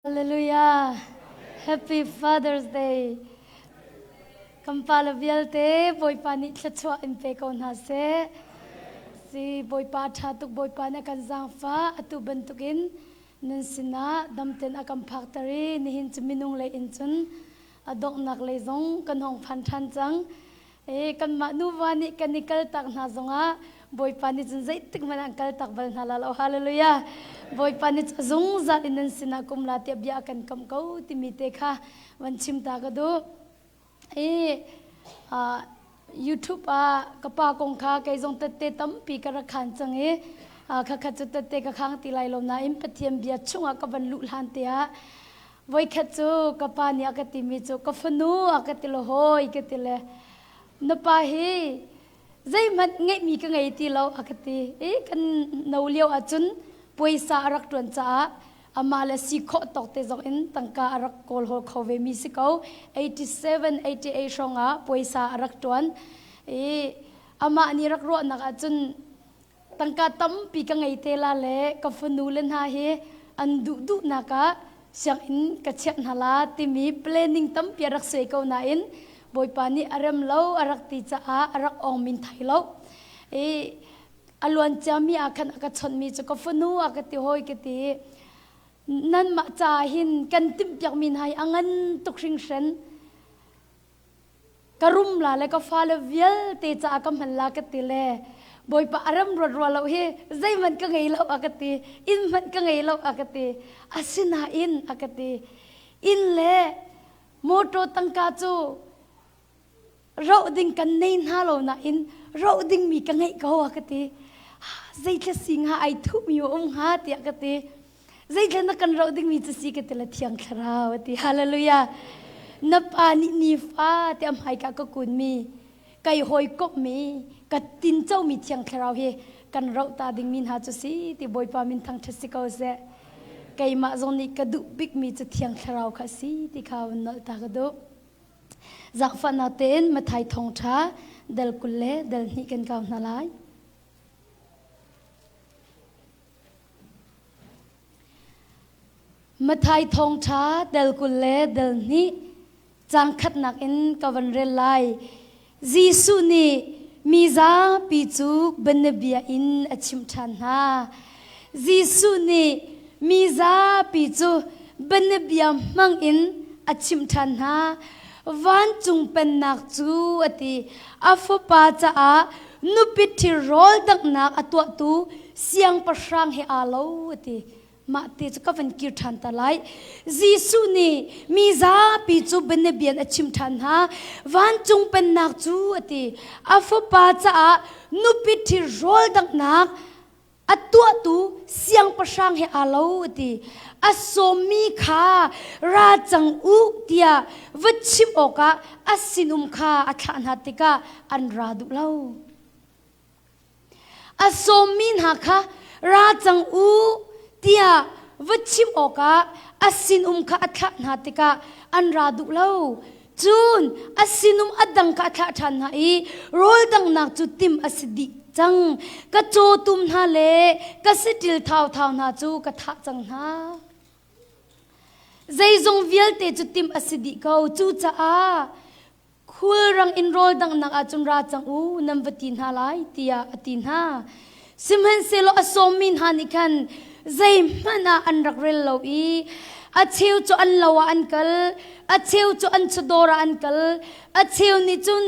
Hallelujah. Happy Father's Day. Kampala bialte Bawipa ni thluachuah in pe kon ha se. Si Bawipa thatuk Bawipa na Thazaang fa atu bentukin nan sina damten akam factory ni hin chuminung le in chun adok nak le zong kan hong phan than chang kan ma nu wani kanikal tak na zonga Bawipa ni chun zai tik man ankal tak bal na la hallelujah. Bawipa ni zung zat inan sina kumla tiap dia akan kam kau timite kha wan chim ta ka do YouTube kapa kong kha kai zong tate tam pi ka rakhan chang kha kha chu tate ka khang ti lai lom na im pathiam bia chunga ka ban lu hlan te voi kha chu kapa ni akati mi chu ka fanu akati lo hoi ke ti le na pa hi zai mat ngai mi ka ngai ti lo akati kan no liao achun poisa arak tuan cha amala sikho tok te zong in tangka arak kol hol khove mi sikau 87 88 songa poisa arak tuan ama ni rak ro nak achun tangka tam pi ka ngai te la le ka funulen ha he andu du naka siang in ka chet hala ti mi planning tam pi rak sei ko na in Bawipa ni aram lo arak ti cha arak ong min thai lo alwan chami akan akachon mi chu ka funu akati hoi kiti nan ma cha hin kan tim pyak min hai angan tukring shen karum la le ka fala vial te cha kam han la kati le Bawipa aram ro ro lo he zai man ka ngai lo akati in man ka ngai lo akati asina in akati in le moto tangka chu ro ding kan nei na lo na in ro ding mi ka ngai ko akati zai tla sing ha ai thu mi ha ti akati zai tla na kan ro ding mi chi ke tla thiang tharau ti hallelujah na pa ni fa ti am hai ka ko kun mi kai hoi kop mi ka tin chau mi thiang tharau he kan ro ta ding min ha chu si ti Bawipa min thang thasi ko se kai ma zon ni ka du big mi chu thiang tharau kha si ti khaw nal ta ka do zak fa na ten ma thai thong tha dal kulle dal ni kan kaw na lai mathai thong tha del kulle del ni chang khat nak in kawan re lai jisu ni miza pi chu banabia in achim than ha jisu ni miza pi chu banabia mang in achim than ha van chung pen nak chu ati afu pa cha nupi thi rol dak nak atwa tu siang pasrang he alo ati ma te chu ka van kir than ta lai jisu ni miza pi chu ben bian achim than ha van chung pen nak chu ati afu pa cha nupi thi rol dak nak atwa tu siang pasang he alo ati asomi kha ra chang u tia vachim oka asinum kha athan hatika an ra du lo asomin ha kha ra chang u tia vachim oka asin kha atha natika an ra du lo chun asinum adang ka atha than ha rol dang nak chu tim asidi chang ka cho tum na le ka sitil thau thau na chu ka tha chang na zai zong vial te chu tim asidi ko chu cha khul rang in rol dang nak achun ra chang u nam vatin ha lai tia atin ha simhan selo asomin hanikan zai mana an rak rel lo acheu chu an lawa ankal acheu chu an chudora ankal acheu ni chun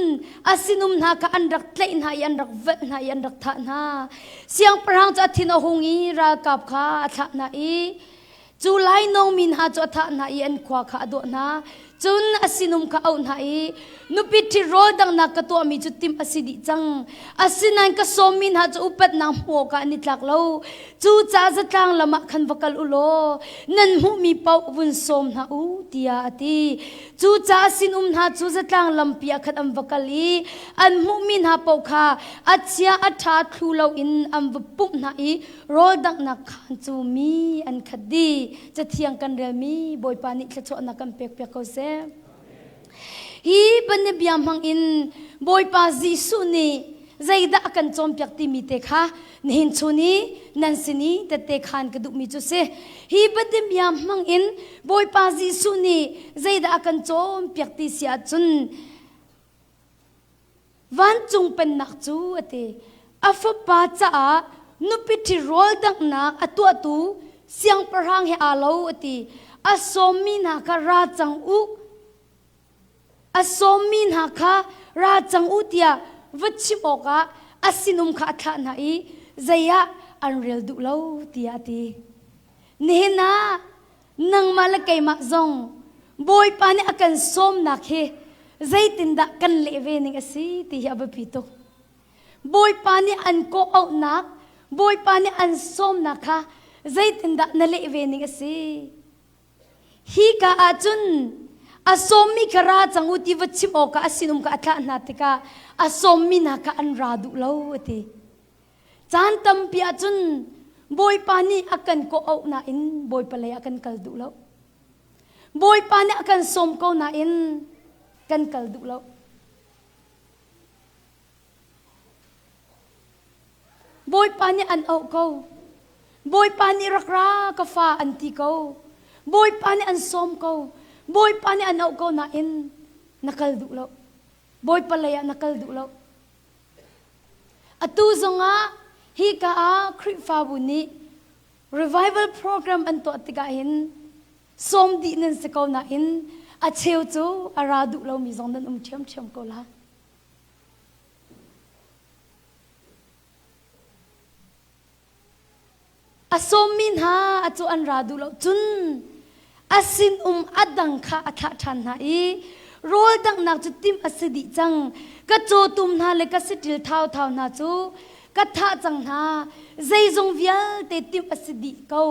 asinum na ka an rak tlei na yan rak vet na yan rak tha na siang prang cha thin a hungi ra kap kha tha na chu lai nong min ha chu tha na an khwa kha do na chun asinum ka au na nupi thi rol dang na ka to mi chu tim asidi chang asinan ka somin ha chu upat na mo ka ni tlak lo chu cha za tlang lama khan vakal ulo nan hu mi pau bun som na u tia ati chu cha sinum na chu za tlang lampia khat am vakali an mu min ha pau kha achia atha thlu lo in am vup na rol dang na khan chu mi an khadi cha thiang kan rel mi Bawipa ni thluachuah na kan pek pek ko se hi ban biam hang in Bawipa jisu ni zaida akan chompiak ti mi te kha nin chuni nansini te te khan ka du mi chu se hi badim yam hmang in boy pa Jisu ni zaida akan chompiak ti sia chun van chung pen nak chu ate afa pa cha nupi thi rol dak nak atu siang parhang he alo ati asomin ha ka ra chang u asomin ha kha ra chang u tia vachim oka asinum kha tha na I zaya unreal du lo tia ti nehna nang malakai ma zong boy pani akan som na khe zaitin da kan leve ning asi ti haba pito boy pani an ko au nak boy pani an som na kha zaitin da na leve ning asi hi ka achun asomi khara changuti vachim oka asinum ka atha na tika asomi na ka an radu lo ati chan tam pi achun boy pani akan ko au na in boy palai akan kal du lo boy pani akan som ko na in kan kal du lo boy pani an au ko boy pani rakra ka fa anti ko boy pani an som ko boy pani an au ko na in nakal du lo boy palaya nakal du lo atu zonga hi ka a khri fa buni revival program an to atiga hin som di nen se ko na in a cheu chu ara du lo mi zong nan thiam ko la asomin ha achu an radu lo chun asin adang kha atha than na I rol dang nak chu tim asidi chang ka cho tum na le ka sitil thau na chu ka tha chang na zai zong vial te tim asidi ko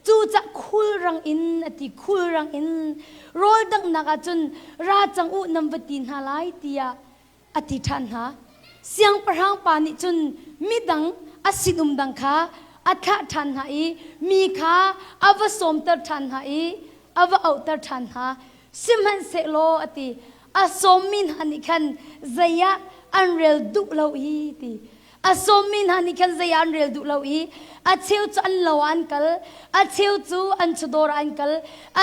chu cha khul rang in ati khul rang in rol dang nak achun ra chang u namwatin ha lai tia ati than ha siang parhang pa ni chun midang asinum dang kha atha than ha I mi kha ava som tar than ha I ava outar than ha simhan se lo ati asomin hani khan zaya unreal du lo I ti asomin hani khan zaya unreal du lo I acheu chu an lo an kal acheu chu an chudor an kal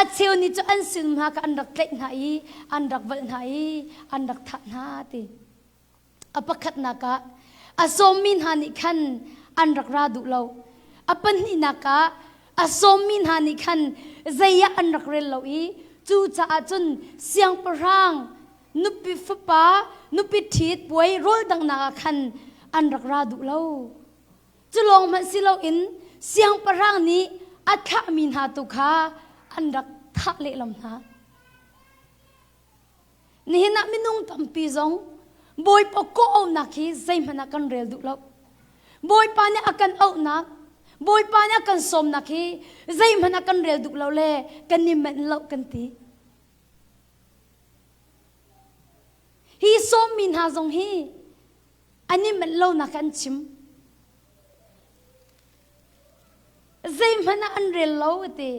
acheu ni chu an sim ha ka an rak tlek na I an rak val na I an rak tha na ti apakhat na ka asomin hani khan an rak ra du lo apan ni naka asomin hani khan zaya an rak rel lo I chu cha achun siang parang nupi fapa nupi thit poi rol dang na khan an rak ra du lo chulong man silo in siang parang ni atha min ha tu kha an rak tha le lam na ni na minung tampi zong boy po ko au na khi zai mana kan rel du lo boy pa ne akan au na boy pa nya kan som na khi zai mana kan rel du lo le kan ni men lo kan ti hi som min ha zong hi ani men lo na kan chim zai mana an rel lo te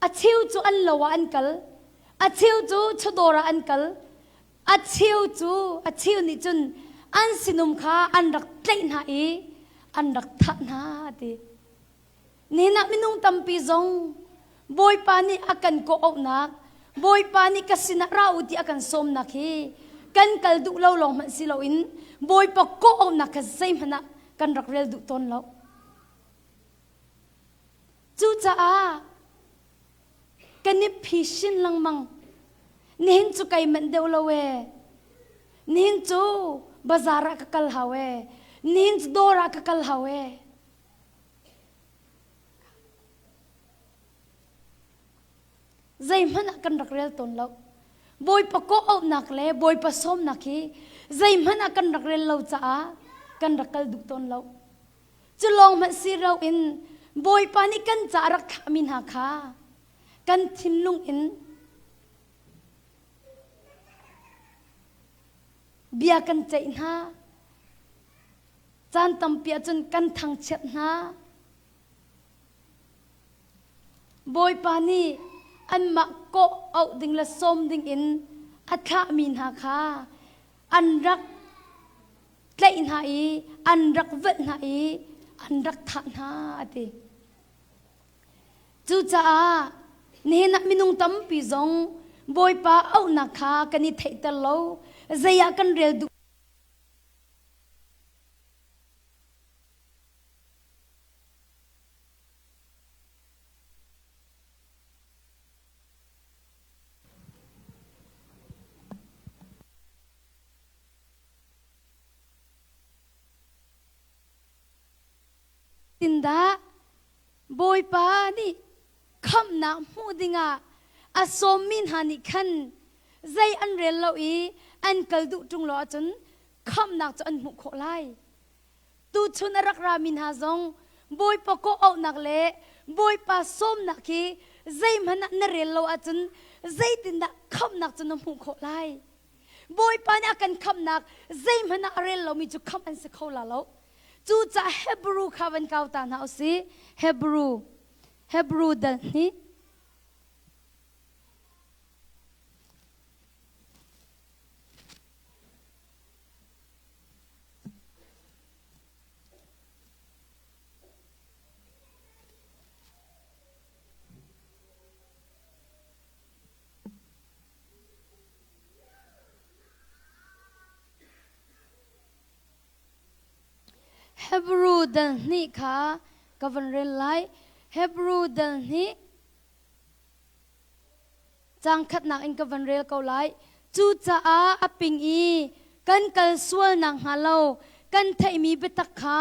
a chiu chu an lo an kal a chiu chu chodora an kal a chiu ni chun an sinum kha an rak tlei na I an rak tha na ti nena minung tampi zong boy pani akan ko au nak boy pani kasina rau ti akan som na khi kan kal du lo long man silo in boy pa ko au nak ka sai mana kan rak rel du ton lo chu cha a kan ni phishin lang mang nin chu kai man deu lo we nin chu bazara ka kal hawe nin dora ka kal hawe zai mana kan rak rel ton lo boy pa ko au nak le boy pa som nak hi zai mana kan rak rel lo cha kan rak kal du ton lo chulong ma si ro in boy pa ni kan cha rak khamin ha kha kan thinlung in bia kan chai na chan tam pia chun kan thang chet na boy pani an ma ko au ding la som ding in atha min ha kha an rak ใกล้หายอันรักเวทหายอันรักท่านหาติจูจ้าเนี่ยนักมินุงตั้มปีจงบอยป้าเอาหนักขากันนี่เทตะโลใจอยากกันเรียลดูตินดาบอยป้านี่คำนักมูดิงาอาสมินหานิคันใจอันเรียนเราอันกลดุจงล้อจนคำนักจะอันมุขโคไลตูชุนรักรามินหาจงบอยป้าก็เอานักเละบอยป้าสมนักคีใจมันนักเรียนเราจนใจตินดาคำนักจนมุขโคไลบอยป้าเนี่ยกันคำนักใจมันนักเรียนเรามีจุคำอันสักเขาละเราจูจะเฮบรูคาวันเก่าตาหนาวสิเฮบรูดันนี่เฮบรูดันนี่ค่ะกับวันเรียนไลเฮบรูดันนี่จังขัดนักอินกับวันเรียนเกาไลจูจ้าอปิงอีกันกัลสวลนังฮาโลกันไทยมีเบตักขา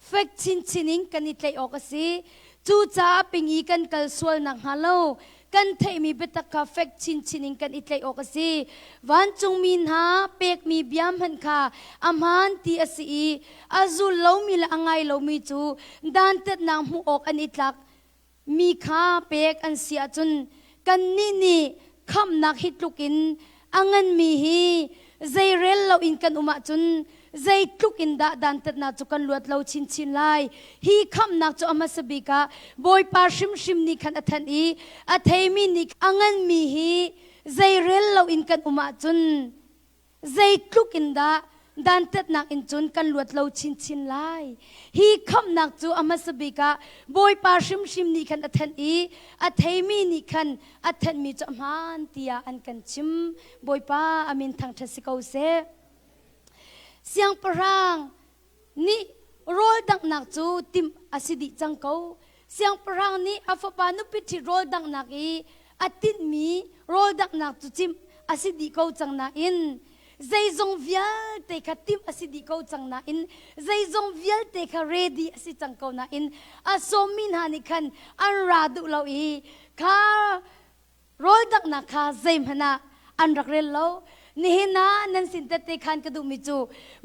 เฟกชินิงกันนิทเลยออกสิจูจ้าปิงอีกันกัลสวลนังฮาโลกันไทยมีเบตักขาเฟกชินิงกันนิทเลยออกสิวันจงมีนาเป็กมีเบียมหันค่ะอามันตีอสีอาจุลเรามีละอังไงเรามีจูดันเต็ดนางหูออกอันอิทลักมีขาเป็กอันเสียจนกันนี่คำนักฮิตลูกินอังันมีฮีใจเรลเราอินกันอุมาจนใจทุกอินดาดันตัดนาจุกันลวดเราชินไลฮีคำนักจุอามาสบิกาบอยปาชิมนี่ขันอัทันอีอัทเฮมินิอังันมีฮีใจเรลเราอินกันอุมาจนใจทุกอินดาดันตัดนักอินจนกันลวดเราชินไลฮีคำนักจุอามาสบิกาบอยปาชิมนี่ขันอัทันอีอัทเฮมินิขันอัทันมีจุมันตียอันกันชิมบอยปาอามินทางทัศกาเซเสียงปรางนี่โรลดังนักจูติมอสิดิจังเขาเสียงปรางนี่อาฟปานุปิธิโรลดังนักอีอติดมีโรลดังนักจูติมอสิดิเขาจังนาอินใจจงเวียลเตคะติมอสิดิเขาจังนาอินใจจงเวียลเตคะเรดีอสิจังเขานาอินอาสมินหานิคันอันราดุเราอีข้าโรลดังนักข้าใจมันนะอันรักเรลเรานี่นะนั่นสินเตติขันกระดูมิจู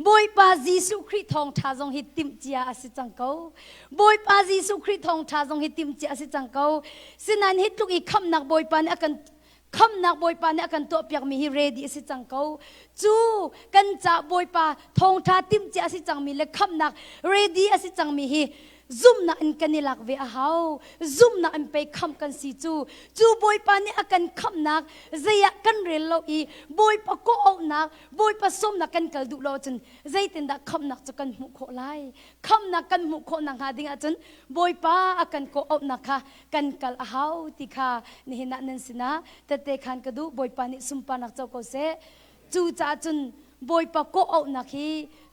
บอยปาจีสุคริทองทาจงฮิติมจียาสิจังเขาบอยปาจีสุคริทองทาจงฮิติมจียาสิจังเขาสินันฮิตุกอีคำนักบอยปานอากันคำนักบอยปานอากันตัวเปียกมีฮิเรดีสิจังเขาจูกันจะบอยปาทองทาติมจียาสิจังมีเล็กคำนักเรดีสิจังมีฮิซุ่มนะอันกันนี่หลักเวอาเฮาซุ่มนะอันไปคำกันสิจูบอยปานี่อากันคำนักใจอยากกันเรียนเราอีบอยปะก็เอานักบอยปะส้มนักกันกัลดุเราจนใจตินดักคำนักจะกันมุขโคไลคำนักกันมุขโคนังหาดิ่งอาจนบอยปาอากันก็เอานักค่ะกันกัลอาเฮาติค่ะนี่เห็นนั่นสินะแต่เตขันกระดูบอยปานี่ซุ่มปานักเจ้าก็เสจูจ่าจนบอยปะก็เอานักฮี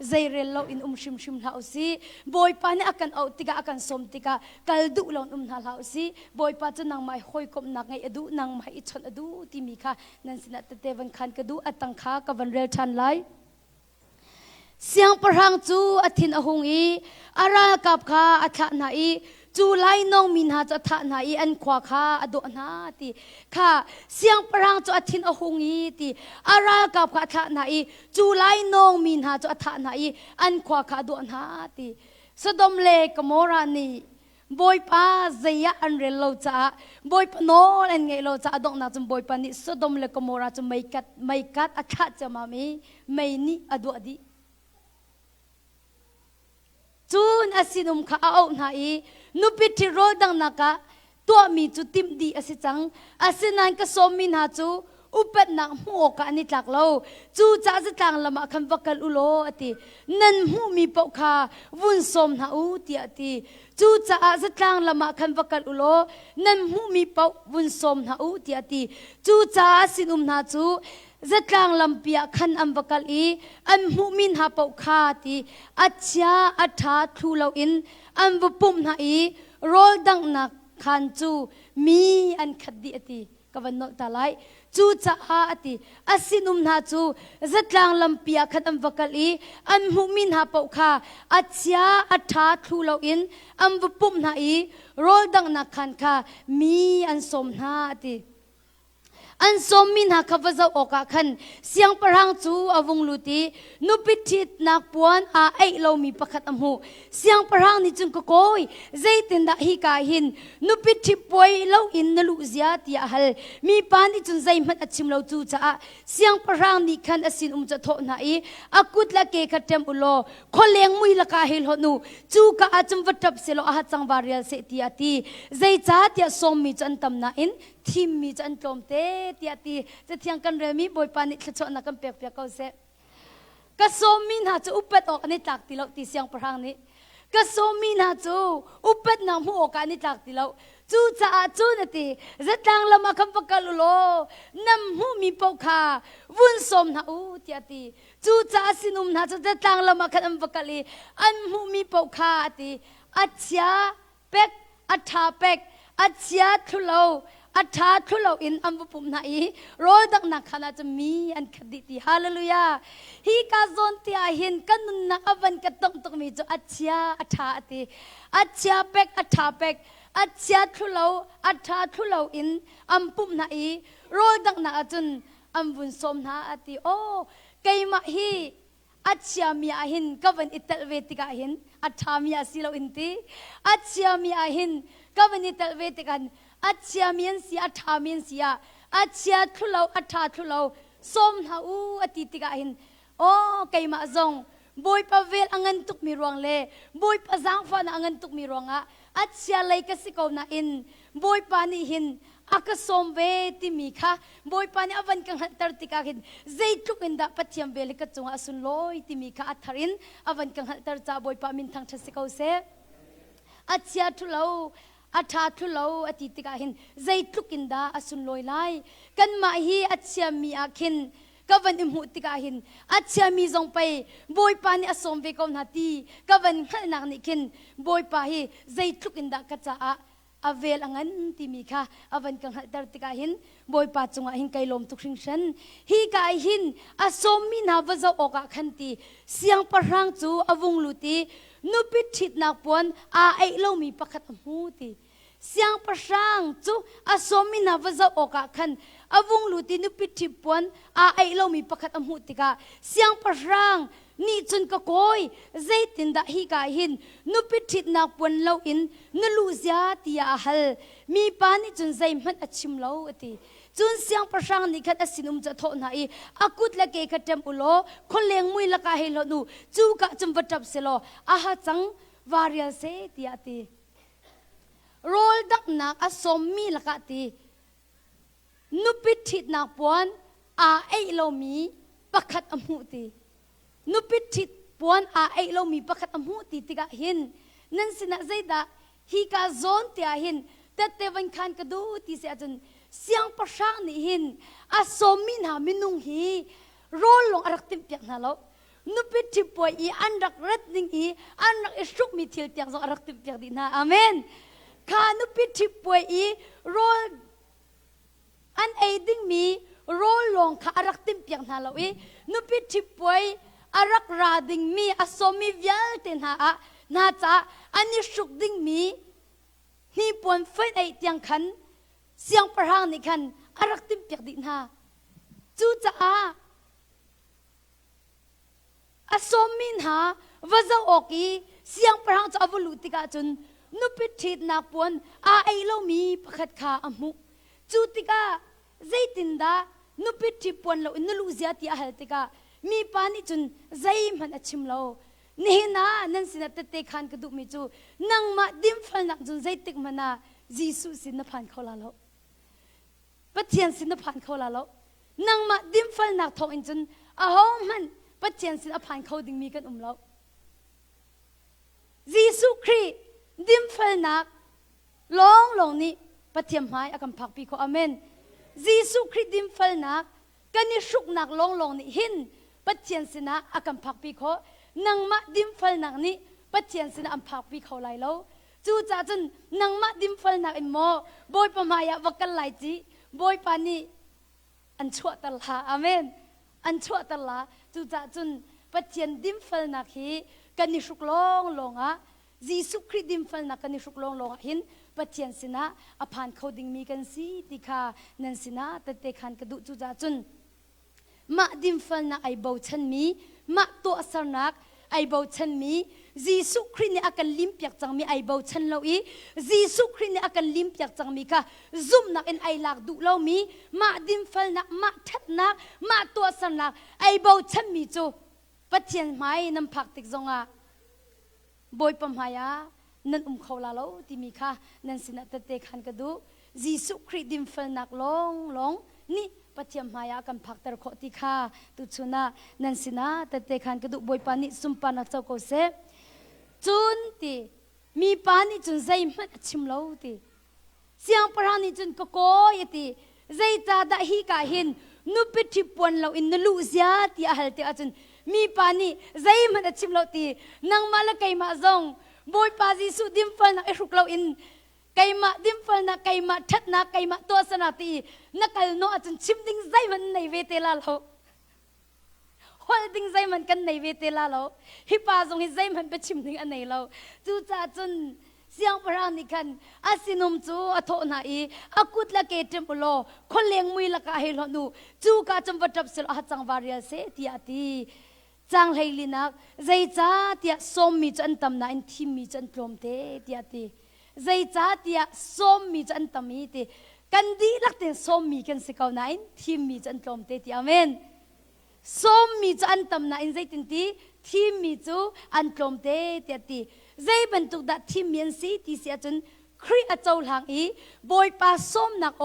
ใจเรลเราอินชิมลาอุสีบอยปะเนี่ยอากันเอาติกาอากันสมติกากัลดุเรานาลาอุสีบอยปะจะนางไม่ค่อยกบนักไงอดูนางไม่อิจฉาอดูที่มีค่ะนั่นสินะเตวันคันกระดูอัตังค่ะกับวันเรลชันไลเสียงประหังจูอธินอหงอีอารากับค่ะอัฐนาอีจูไลน้องมินหาจะทานายอันขวาข้าอดนาตีข้าเสียงปรางจะอธินอหงอีตีอารากับข้าทานายจูไลน้องมินหาจะทานายอันขวาข้าอดนาตีสดมเลกโมรานีบอยป้าเจียอันเรลโลจ้าบอยปนอลอันไงโลจ้าดอกนาจมบอยปานิสดมเลกโมราจะไม่กัดอัฐจะมามีไม่นี่อดอดีจูนอาศินุมข้าเอาหน้าอีนุปิธิโรดังนักะตัวมีจุติมดีอาศิจังอาศินันก็สมินหาจู อุปนักหัวกันนิจักเราจูจ้าจะต่างละมาคันวักกันอุโลอตินันหูมีปกคาวุ้นสมหาอุติอติจูจ้าจะต่างละมาคันวักกันอุโลนันหูมีปกวุ้นสมหาอุติอติจูจ้าสินุมนาจูจะต่างลำเปียคันอัมวักกันอีอันหูมินหาปกคาติอัจฉาอัฐาทูเลาอินอันวุปุ่มหาอีโรลดังนักคันจูมีอันขัดดีอติกวันนตาไลจูจ้าอติอาศินุมนาจูจัดลางลำเปียขัดอัมวกลีอันมุมินหาปกคาอัจฉาอัฐาทูเลาอินอัมวปุ่มนาอีโรลดังนักขันคามีอันสมนาอติอันสมมินหาขวาเจ้าโอกาขันเสียงปรังจูอวงลุตีนุปิทิตนักปวนไอเรามีประคัตอมูเสียงปรังนี่จุนก็โกยใจตินดาฮิกาหินนุปิทิป่วยเราอินนลุเสียตีอาหลมีปานที่จุนใจมันอัชิมเราจูจ้าเสียงปรังนี่ขันอสินจะโทนาอีอากุดละเกขัดเต็มอุโลคนเลี้ยงมุยละกาเฮลหนูจูกาอาจุมวัดทับเสลอาหัดจังบาริยลเสตีอาตีใจจ้าที่สมมีจันตำนาอินทีมมีจันตอมเตตีอาตีจะเที่ยงกันเรมีบอยปานิขจรนักกันเปียกเปียกเขาเสกสมมีนาจะอุปตอกอันนี้จากตีเราตีเสียงพรังนี้กสมมีนาจูอุปตนำหัวกันนี้จากตีเราจูจ้าจูนตีจะตั้งละมาคำประกาศโลนำหูมีปกคาวุ้นสมนาอูตีอาตีจูจ้าสินุมนาจะตั้งละมาคำประกาศลีอันหูมีปกคาตีอัจฉาเป็กอัฐาเป็กอัจฉาทุเลาอัฐาทุเลาอินอัมบุปุ่มนาอีโรดักนักขณะจะมีอันคดิติฮาเลลูยาฮีกาซอนที่อาหินกันนุนนักอวันกันต้องมีจูอัจฉาอัฐาติอัจฉาเป็กอัฐาเป็กอัจฉาทุเลาอัฐาทุเลาอินอัมปุ่มนาอีโรดักนักจุนอัมบุญสมนาอติโอไกมาฮีอัจฉามีอาหินกวันอิตลเวติกาหินอัฐามีอาศิโลอินติอัจฉามีอาหินกวันอิตลเวติกันอัจฉามีนสีอัฐามีนสีอัจฉาทุเลาอัฐาทุเลาสมนาอูอติติกาหินโอไกมาจงบอยปะเวลอังันตุกมีรวงเล่บอยปะจางฟ้าอังันตุกมีรวงอัจฉาเลยกสิกาวนาอินบอยปานิหินอากสมเวติมีค่ะบอยปานิอวันกังหันตรติกาหินใจทุกอินดาปัจจัยเวลิกจงอาสุนลอยติมีค่ะอัทรินอวันกังหันตรจ่าบอยปามินทางทัศกาวเสอัจฉาทุเลาอัฐาทุเลาอติติกาหินใจทุกอินดาอาสุนลอยไลกันมาฮีอัจฉามีอาคินกวันอิมหุติกาหินอัจฉามีจงไปบอยปานิอสมเวกาวนาตีกวันขันนักนิคินบอยปาฮีใจทุกอินดากระจ่าอเวลอังันติมีค่ะอวันกังหัดตรติกาหินบอยปาจงหินไกลมตุกชิงชันฮีกาหินอสมมีนาวะเจ้าอกาขันตีเสียงปรังจูอวงลุตีนุปิทิดนักปวนไอเรามีประคัตมูตีเสียงปรังจูอสมมีนาวะเจ้าอกาขันอวงลุตีนุปิทิปวนไอเรามีประคัตมูติกาเสียงปรังนี่จนก็โกยใจตินดาฮีกาหินนุปิทิดนักปวนเราอินนลูเซียติยาฮัลมีปานิจนใจมันอชิมเราอติจุนเสียงประชังนี่ขัดสินุมจะทนให้อากุดละเกขัดเต็มอุโลคนเลี้ยงมุยละกาเฮลนูจูกะจุมวัดจับเสลออาหาจังวาริยเสติอาติโรลดักนักอสมมีละกะตินุปิทิดนักปวนไอเรามีปักขัดอมุตินุปิทิดปวนไอเรามีปักขัดอมุติติกะหินนั่นสินะใจดาฮีกาซอนติอาหินแต่เตวันคันกระดูติเสียจนเสียงประชังนี่หินอาสมมินามินุงฮีโรลลงอรักติมเปียกนาแล้วนุปิทิปวยอันรักรัดนิงอันรักอิสุกมีเทียลเตียงจงอรักติมเปียกดีนาอาเมนข้านุปิทิปวยโรลอันเอดิ้งมีโรลลงข้าอรักติมเปียกนาแล้วนุปิทิปวยอารักราดิ้งมีอาสมมีวิลเตนานาจ้าอันนี้สุกดิ้งมีนี่ปวนเฟนไอเตียงขันเสียงประหางนี่ขันอารักติมเปียกดินหาจูจ้าอาสมมินหาวะเจ้าออกอีเสียงประหางจะอวลุติกาจนนุปิทิดนักปวนไอเรามีประคัดขาอมุจูติกาใจตินดานุปิทิปวนเราอินลูเซียติอาเหติกามีปานิจนใจมันอชิมเรานี่นะนั่นสินะเตะขันกระดูกมิจูนังมาดิมฟันนักจนใจติกมันนะยิสุสินผ่านเขาละแล้วปะเทียนสินผ่านเขาละแล้ว นังมาดิมฟัลนักทองอินจุนอาหอมันปัจเจียนสิอภันเขาดิ่งมีกันเรายิสุครีดิมฟัลนักลองนี้ปฏิมหายอากัมพักปีโคอาเมนยิสุครีดิมฟัลนักกันนิสุกนักลองนี้หินปัจเจียนสินะอากัมพักปีโคนังมาดิมฟัลนักนี้ปัจเจียนสินะอัมพักปีเขาไหลแล้วจู่จ้าจนนังมาดิมฟัลนักอินโมบอยปมายาวักกันไหลจีบอยปานีอันชั่วตลาอาเมนอันชั่วตลาจู่จ้าจนปัจเจียนดิมฟัลนักฮีกันนิสุกลองอ่ะยิสุครีดิมฟัลนักกันนิสุกลองหินปัจเจียนสินะอภันเขาดิ่งมีกันสิติคานันสินะแต่เตขันกระดุจู่จ้าจนมาดิมฟัลนักไอเบาชันมีมาตัวสนักไอเบาชันมียิสุครีเนี่ยอากันลิมเปียกจังมีไอเบาชันเราอียิสุครีเนี่ยอากันลิมเปียกจังมีค่ะซุ่มนักเอ็นไอหลักดุเรามีมาดิมฟัลนักมาทัดนักมาตัวสนักไอเบาชันมีจูปัจเจียนไม่นำผักติกจงอ่ะบอยปมหายานั่นเขาลาเราที่มีค่ะนั่นสินะเตะขันกระดูยิสุครีดิมฟัลนักลองนี่ปัจเจียนมายากันผักตะโคติค่ะตุชุนะนั่นสินะเตะขันกระดูบอยปานิสุมปานักเจ้าโกเซจุนตีมีปานิจุนใจมันชิมเราตีเสียงปราณีจุนก็โกยตีใจจ่าดะฮีกาหินนุปิทิปวนเราอินนลูเซียตีอาหารตีอาจุนมีปานิใจมันชิมเราตีนางมาละไกมาซองบอยปาจิสุดิมฟัลนักเอรุกเราอินไกมาดิมฟัลนักไกมาทัดนักไกมาตัวสนาตีนักกัลโนอาจจะชิมดิ้งใจมันในเวทีลาเราฮอลดิ้งใจมันกันในเวทีลาเราฮิปาซงฮิใจมันไปชิมดิ้งอันไหนเราจู่จ้าจนเสียงพระนิกันอาศินมจูอโทนาอีอากุดละเกตมอุโลคนเลี้ยงมุยละกาเฮลนูจู่กาจมวัดจับเสลอาจังวาริยเสติอาตีจางไฮลินักใจจ้าเตียสมมีจันตำนาอินทิมมีจันพรมเตติอาตีใจจ้าเตียสมมีจันตำมีเตกันดีลักเตสมมีกันสิกาวนาอินทิมมีจันพรมเตติอาเมนสมมีจันตำนาอินใจตินตีทิมมีจูอันพรมเตติอาตีใจบรรทุกดัดทิมเมียนสีที่เสียจนครีอาเจ้าหลังอีบอยปาส้มนักโอ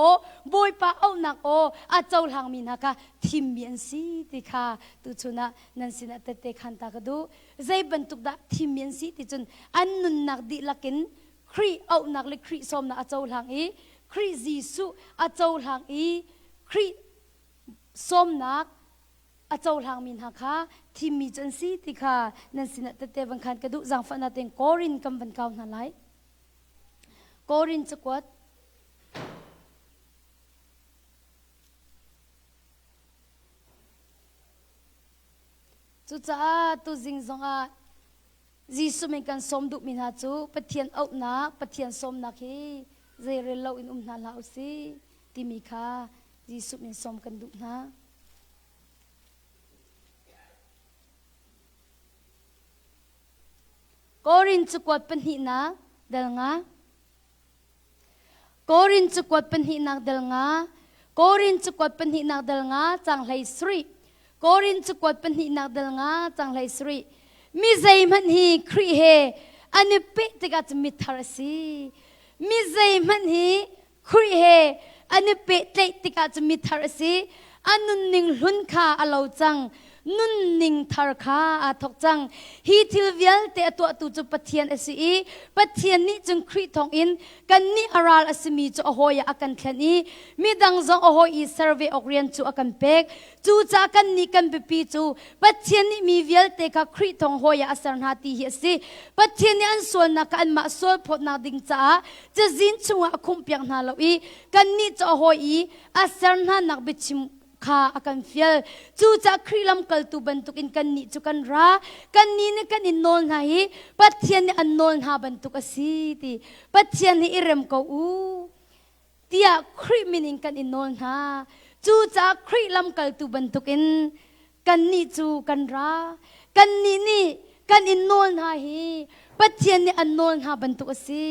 บอยปาเอานักโออาเจ้าหลังมีนักะทิมเมียนสีที่ค่ะตุชุนะนันสินะเตะขันตากระดูใจบรรทุกดัดทิมเมียนสีที่จนอันนุนนักดิลักินครีเอานักเลยครีส้มนักอาเจ้าหลังอีครีจิสุอาเจ้าหลังอีครีส้มนักอาเจ้าหลังมีนักะทิมมีจันสีที่ค่ะนันสินะเตะบังคันกระดูจังฟันนาเตงโกรินกำบันเก่านั่นไรโกรินสกวดจู่จ้าตุจิงซงอาจีสุเมกันสมดุมินาจูปะเทียนเอาหนักปะเทียนสมนักฮีเจเรลเราอินนาลาอุสิติมิคาจีสุเมนสมกันดุนะโกรินสกวดเป็นหินะเดลงาโกรินสกวดเป็นหินักเดลงาโกรินสกวดเป็นหินักเดลงาจังไลสรีโกรินสกวดเป็นหินักเดลงาจังไลสรีมิใจมันฮีครีเฮอันนี้เปิดติกัดมิทาร์ซีมิใจมันฮีครีเฮอันนี้เปิดติกัดมิทาร์ซีอันนุนนิงลุนคาอลาวจังนุนนิงทาร์คาอาทกจังฮีทิลเวลเตอตัวตุจุปะเทียนเอซีปะเทียนนี้จึงครีทองอินกันนี้อาราลอสมีจูอโหยอากันแค่นี้มีดังจงอโหยเซอร์เวออกเรียนจูอากันเป็กจูจากกันนี้กันเปปีจูปะเทียนนี้มีเวลเตกาครีทองโหยอาสารนาตีเฮซีปะเทียนนี้อันส่วนนักอันมาส่วนพดนาดิงจ้าจะจินชงอาคุมเปียงนาลวีกันนี้จูอโหยอาสารนานักบิชิมข้าอากันเฟียลจู่จากครีลำกัลตูบันทุกินกันนี้จุกันรากันนี้นี่กันอินโนลนาฮีปัจเจียนนี่อันโนลนาบันทุกสีตีปัจเจียนนี่อิเรมเขาเตียครีมินินกันอินโนลนาจู่จากครีลำกัลตูบันทุกินกันนี้จูกันรากันนี้นี่กันอินโนลนาฮีปัจเจียนนี่อันโนลนาบันทุกสี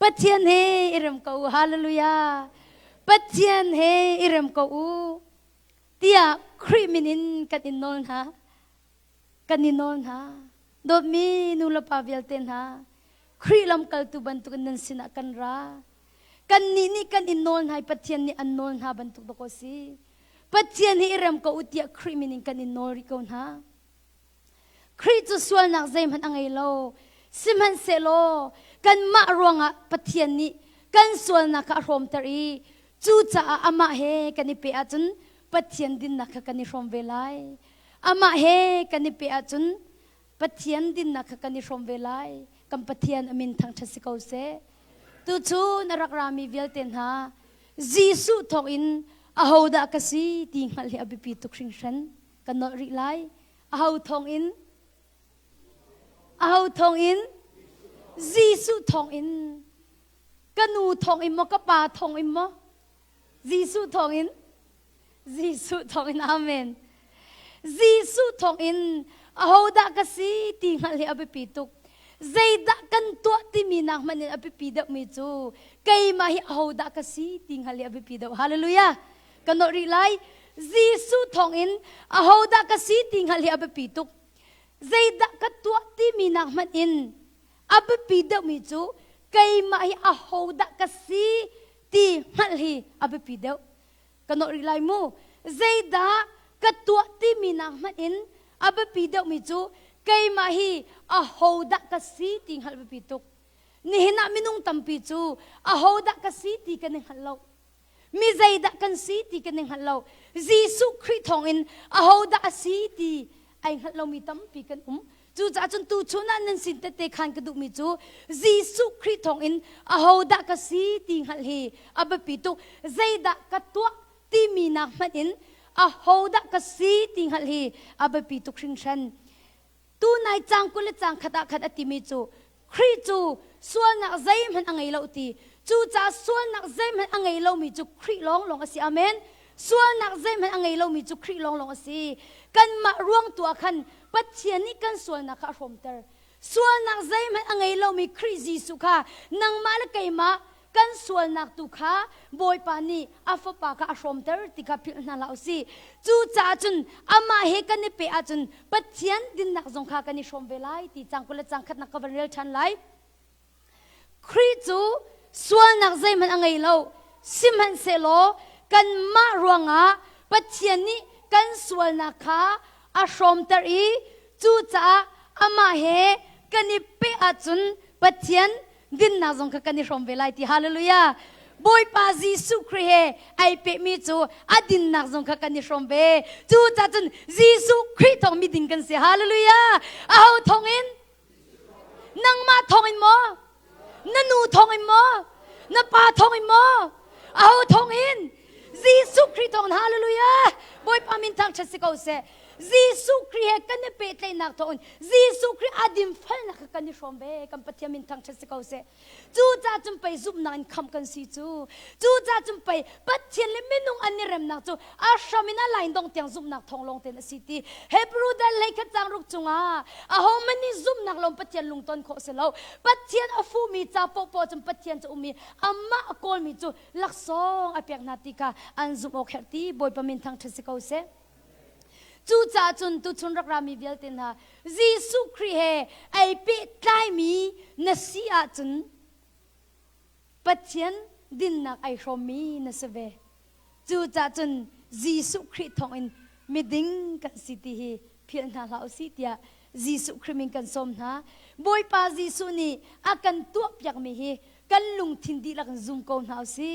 ปัจเจียนเฮอิเรมเขาฮาเลลูยาปัจเจียนเฮอิเรมเขาเตียครีมินินกันอินโนลฮะกันอินโนลฮะโดดมีนูลปาเวลเตนฮะครีลำกัลตุบันตุกันนันสินะกันรากันนี้นี่กันอินโนลฮะปัจเจียนนี่อันโนลฮะบันตุตโกสีป ปัจเจียนที่เริ่มก็อุติยครีมินิกันอินโนริกอนฮะครีจุส่วนนักใจมันอังไงโลสิมันเซโลกันมารวงอะปัจเจียนนี้กันส่วนนักอารมณ์ตรีจูจ่าอามาเฮกันนิเปอจุนปัจเจียนดินนักกันนิรมเวลัยอามาเฮกันนิเปอจุนปัจเจียนดินนักกันนิรมเวลัยกันปัจเจียนอามินทางทัศกเอาเสตูจูนรักรามีเวลเตนฮาจีสุทองอินอาหูดากสีติงหัลอบิปิตุคริงชันกันนอริไลอาหูทองอินจีสุทองอินกันนูทองอินมกปาทองอินมจีสุทองอินอาเมนจีสุทองอินอาหูดากสีติงหัลอบิปิตุใจดักกันตัวที่มีนักมันอภิปิดมิจูใครมาให้เอาดักสีติงฮัลอภิปิดฮาเลลูยากันนอริไลจีสุทองอินเอาดักสีติงฮัลอภิปิดุใจดักกันตัวที่มีนักมันอภิปิดมิจูใครมาให้เอาดักสีติงฮัลอภิปิดกันนอริไลมูใจดักกันตัวที่มีนักมันอภิปิดมิจูใครมาฮีอาหูดักสีติงฮัลบปิตุกนี่นะมินุงตัมปิจูอาหูดักสีติกันนึงฮัลโลมิใจดักกันสีติกันนึงฮัลโลจีสุคริทองอินอาหูดักสีติไอฮัลโลมีตัมปิกันจูจ่าจนตูชุนันนันสินเตเตขันกระดูกมิจูจีสุคริทองอินอาหูดักสีติงฮัลฮีอับปิตุกใจดักกัตัวที่มีนักมันอาหูดักสีติงฮัลฮีอับปิตุกชิงชันตูนายจังกุลจังขัดขัดอติมิจูครีจูส่วนนักใจมันอังไงเราตีจูจ่าส่วนนักใจมันอังไงเรามีจูครีลองอสิอาเมนส่วนนักใจมันอังไงเรามีจูครีลองอสิกันมาร่วงตัวขันปัจเจียนี่กันส่วนนักอารมณ์เตอร์ส่วนนักใจมันอังไงเรามีครีจีสุขานังมาละไกมากันส่วนนักตุขาบอยปานีอาฟปากาอารมณ์เตอร์ติกาพิลนาลาสิจูจ่าจุนอามาเฮกันนี่เปอาจุนปัจเจียนดินนักสงขากันนี่ชมเวลัยตีจังกุลจังขัดนักกบเรลชันไลครีจูส่วนนักใจมันอังไงเราสิมันเซโลกันมารวงอาปัจเจียนนี่กันส่วนนักขาอารมณ์เตอร์จูจ่าอามาเฮกันนี่เปอาจุนปัจเจียนดินนาจงกันนี่ชมเวลัยที่ฮาเลลูยาบอยปาจีสุครีเฮไอเปมิจูอดินนาจงกันนี่ชมเวจูจัดจนจีสุครีทองมีดินกันเสียฮาเลลูยาเอาทองอินนังมาทองอินโมนันูทองอินโมนับปาทองอินโมเอาทองอินจีสุครีทองฮาเลลูยาบอยปามินทางชัดสิกเอาเสจีสุครีกันนี่เปตเลยนักทองจีสุครีอดิมฟัลนักกันนี่ชมเบกันปัจจัยมินทางชัดสิกเอาเสจูจ่าจุ่มไปซุบนันคำกันสิจูจ่าจุ่มไปปัจจัยเลมินุงอันนี้เริ่มนักจูอาชามินาไลน์ดงเตียงซุบนักทองลงเตนสิตีเฮบรูดัลเลยขจังรุกจงอาหอมันนี่ซุบนักลงปัจจัยลุงต้นโคเสลาปัจจัยอฟูมีจ่าปอจุ่มปัจจัยจะมีอามาโกลมีจูลักซองอเปียกนาติกาอันซุบโอเคตีบอยปามินทางชัดสิกเอาเสจูจ่าจุนตุชุนรักรามีเวลเตนฮาจีสุครีเฮไอเปิดไลมีนสีอาจุนปัจเจียนดินนักไอโรมีนสเวจูจ่าจุนจีสุครีทองอินมิดิงกันสิติเฮเพียงนาลาสิติยาจีสุครีมิงกันสมนะบอยปาจีสุนีอากันตัวเปียกมีเฮกันลุงทินดีลักซุ่มกอนฮาสิ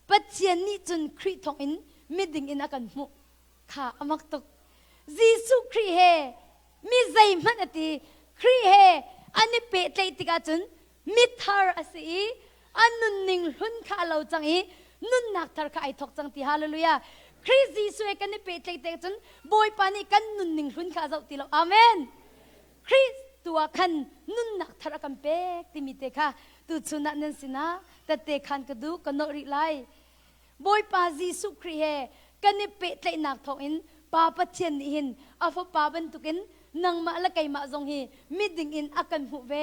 ปัจเจียนนี่จุนครีทองอินมิดิงอินอากันมุขาอมักตกจีสุครีเฮมิใจมันติครีเฮอันนี้เปตเลยติกาจุนมิทาร์สิอันนุนนิงหุ่นข้าเราจังอีนุนนักทาร์ข้าไอทอกจังที่ฮาเลลูยาคริสจีสุเอกันนี่เปตเลยติกาจุนบอยปานี่กันนุนนิงหุ่นข้าเจ้าติเราอาเมนคริสตัวคันนุนนักทาร์กันเปกติมิเตค่ะตุชุนันนันสินะแต่เตคันกระดูกันนอริไลบอยปาจีสุครีเฮกันนี่เปตเลยนักทองอินปาปัจเจียนอินอาฟปาบันตุกินนังมาละไกมาจงฮีมิดิงอินอากันหูเว